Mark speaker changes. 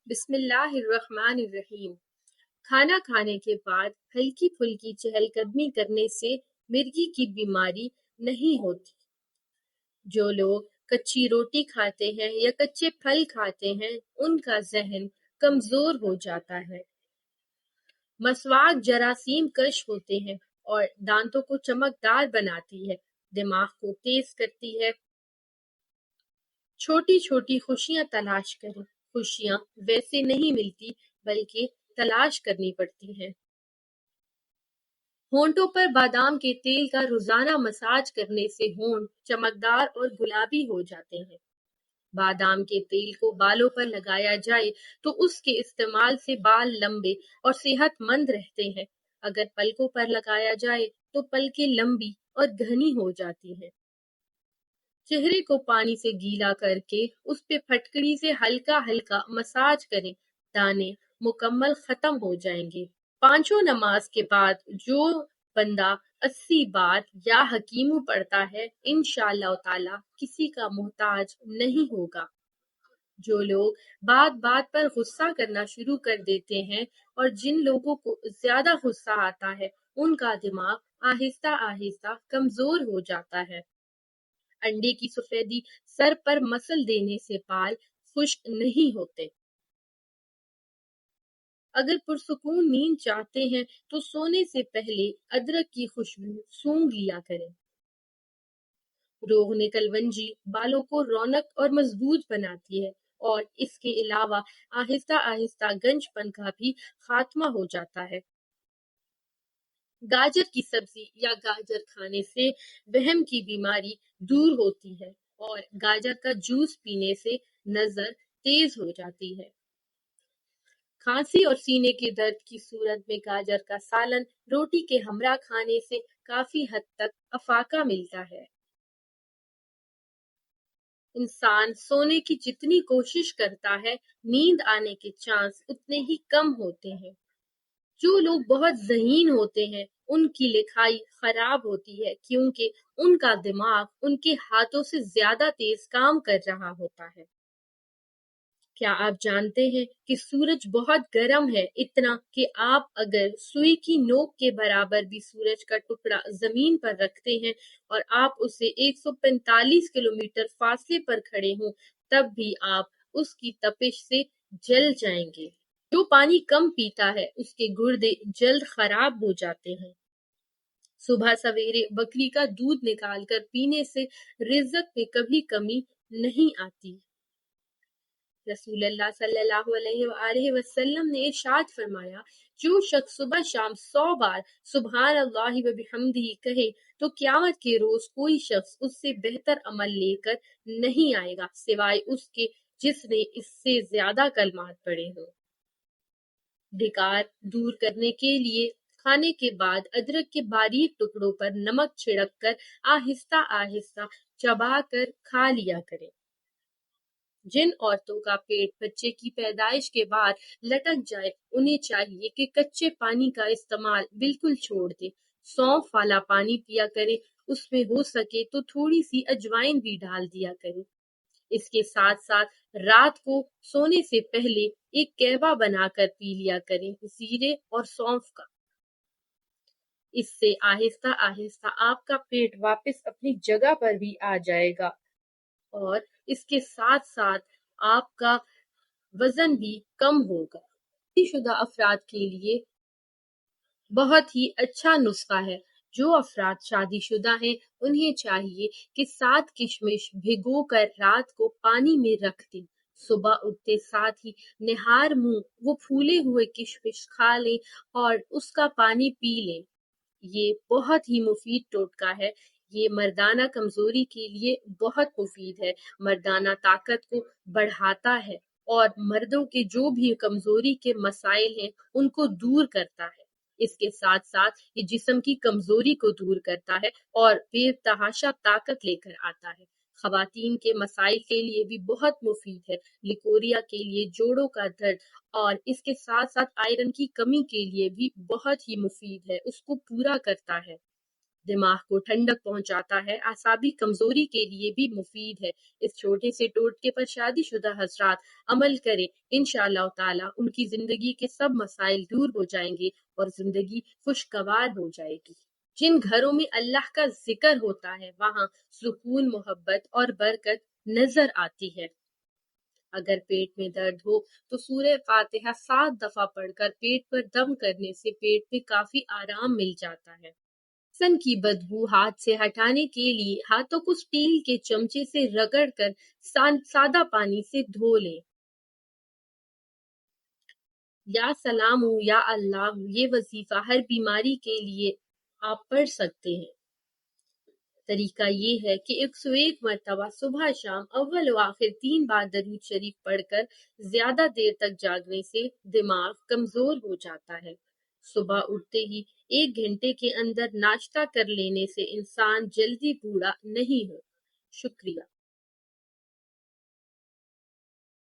Speaker 1: بسم اللہ الرحمن الرحیم۔ کھانا کھانے کے بعد ہلکی پھلکی چہل قدمی کرنے سے مرگی کی بیماری نہیں ہوتی۔ جو لوگ کچی روٹی کھاتے ہیں یا کچے پھل کھاتے ہیں ان کا ذہن کمزور ہو جاتا ہے۔ مسواک جراثیم کش ہوتے ہیں اور دانتوں کو چمکدار بناتی ہے، دماغ کو تیز کرتی ہے۔ چھوٹی چھوٹی خوشیاں تلاش کریں۔ خوشیاں ویسے نہیں ملتی بلکہ تلاش کرنی پڑتی ہیں۔ ہونٹوں پر بادام کے تیل کا روزانہ مساج کرنے سے ہونٹ چمکدار اور گلابی ہو جاتے ہیں۔ بادام کے تیل کو بالوں پر لگایا جائے تو اس کے استعمال سے بال لمبے اور صحت مند رہتے ہیں۔ اگر پلکوں پر لگایا جائے تو پلکیں لمبی اور گھنی ہو جاتی ہیں۔ چہرے کو پانی سے گیلا کر کے اس پہ پھٹکڑی سے ہلکا ہلکا مساج کریں، دانے مکمل ختم ہو جائیں گے۔ پانچوں نماز کے بعد جو بندہ 80 بار یا حکیمو پڑھتا ہے انشاءاللہ تعالی کسی کا محتاج نہیں ہوگا۔ جو لوگ بات بات پر غصہ کرنا شروع کر دیتے ہیں اور جن لوگوں کو زیادہ غصہ آتا ہے ان کا دماغ آہستہ آہستہ کمزور ہو جاتا ہے۔ انڈے کی سفیدی سر پر مسل دینے سے بال خشک نہیں ہوتے۔ اگر پرسکون نیند چاہتے ہیں تو سونے سے پہلے ادرک کی خوشبو سونگھ لیا کریں۔ روغن کلونجی بالوں کو رونق اور مضبوط بناتی ہے اور اس کے علاوہ آہستہ آہستہ گنج پن کا بھی خاتمہ ہو جاتا ہے۔ گاجر کی سبزی یا گاجر کھانے سے وہم کی بیماری دور ہوتی ہے اور گاجر کا جوس پینے سے نظر تیز ہو جاتی ہے۔ کھانسی اور سینے کے درد کی صورت میں گاجر کا سالن روٹی کے ہمراہ کھانے سے کافی حد تک افاقہ ملتا ہے۔ انسان سونے کی جتنی کوشش کرتا ہے نیند آنے کے چانس اتنے ہی کم ہوتے ہیں۔ جو لوگ بہت ذہین ہوتے ہیں ان کی لکھائی خراب ہوتی ہے کیونکہ ان کا دماغ ان کے ہاتھوں سے زیادہ تیز کام کر رہا ہوتا ہے۔ کیا آپ جانتے ہیں کہ سورج بہت گرم ہے، اتنا کہ آپ اگر سوئی کی نوک کے برابر بھی سورج کا ٹکڑا زمین پر رکھتے ہیں اور آپ اسے 145 کلومیٹر فاصلے پر کھڑے ہوں تب بھی آپ اس کی تپش سے جل جائیں گے۔ جو پانی کم پیتا ہے اس کے گردے جلد خراب ہو جاتے ہیں۔ صبح سویرے بکری کا دودھ نکال کر پینے سے رزق میں کبھی کمی نہیں آتی۔ رسول اللہ صلی اللہ علیہ وآلہ وسلم نے ارشاد فرمایا، جو شخص صبح شام 100 بار سبحان اللہ و بحمدہ کہے تو قیامت کے روز کوئی شخص اس سے بہتر عمل لے کر نہیں آئے گا سوائے اس کے جس نے اس سے زیادہ کلمات پڑھے ہوں۔ ڈھکار دور کرنے کے لیے کھانے کے بعد ادرک کے باریک ٹکڑوں پر نمک چھڑک کر آہستہ آہستہ چبا کر کھا لیا کریں۔ جن عورتوں کا پیٹ بچے کی پیدائش کے بعد لٹک جائے انہیں چاہیے کہ کچے پانی کا استعمال بالکل چھوڑ دیں۔ سونف والا پانی پیا کریں، اس میں ہو سکے تو تھوڑی سی اجوائن بھی ڈال دیا کریں۔ اس کے ساتھ ساتھ رات کو سونے سے پہلے ایک قہوہ بنا کر پی لیا کریں، زیرے اور سونف کا۔ اس سے آہستہ آہستہ آپ کا پیٹ واپس اپنی جگہ پر بھی آ جائے گا اور اس کے ساتھ ساتھ آپ کا وزن بھی کم ہوگا۔ شادی شدہ افراد کے لیے بہت ہی اچھا نسخہ ہے۔ جو افراد شادی شدہ ہیں انہیں چاہیے کہ 7 کشمش بھگو کر رات کو پانی میں رکھ دیں، صبح اٹھتے ساتھ ہی نہار منہ وہ پھولے ہوئے کشمش کھا لیں اور اس کا پانی پی لیں۔ یہ بہت ہی مفید ٹوٹکا ہے۔ یہ مردانہ کمزوری کے لیے بہت مفید ہے، مردانہ طاقت کو بڑھاتا ہے اور مردوں کے جو بھی کمزوری کے مسائل ہیں ان کو دور کرتا ہے۔ اس کے ساتھ ساتھ یہ جسم کی کمزوری کو دور کرتا ہے اور بے تحاشا طاقت لے کر آتا ہے۔ خواتین کے مسائل کے لیے بھی بہت مفید ہے، لیکوریا کے لیے، جوڑوں کا درد، اور اس کے ساتھ ساتھ آئرن کی کمی کے لیے بھی بہت ہی مفید ہے، اس کو پورا کرتا ہے۔ دماغ کو ٹھنڈک پہنچاتا ہے، اعصابی کمزوری کے لیے بھی مفید ہے۔ اس چھوٹے سے ٹوٹکے پر شادی شدہ حضرات عمل کریں، انشاءاللہ تعالی ان کی زندگی کے سب مسائل دور ہو جائیں گے اور زندگی خوشگوار ہو جائے گی۔ جن گھروں میں اللہ کا ذکر ہوتا ہے وہاں سکون، محبت اور برکت نظر آتی ہے۔ اگر پیٹ میں درد ہو تو سورہ فاتحہ 7 دفعہ پڑھ کر پیٹ پر دم کرنے سے پیٹ میں کافی آرام مل جاتا ہے۔ سن کی بدبو ہاتھ سے ہٹانے کے لیے ہاتھوں کو سٹیل کے چمچے سے رگڑ کر سادہ پانی سے دھو لیں۔ یا سلام یا اللہ، یہ وظیفہ ہر بیماری کے لیے آپ پڑھ سکتے ہیں۔ طریقہ یہ ہے کہ 101 مرتبہ صبح شام اول و آخر 3 بار درود شریف پڑھ کر زیادہ دیر تک جاگنے سے دماغ کمزور ہو جاتا ہے۔ صبح اٹھتے ہی 1 گھنٹے کے اندر ناشتہ کر لینے سے انسان جلدی بوڑھا نہیں ہو۔ شکریہ۔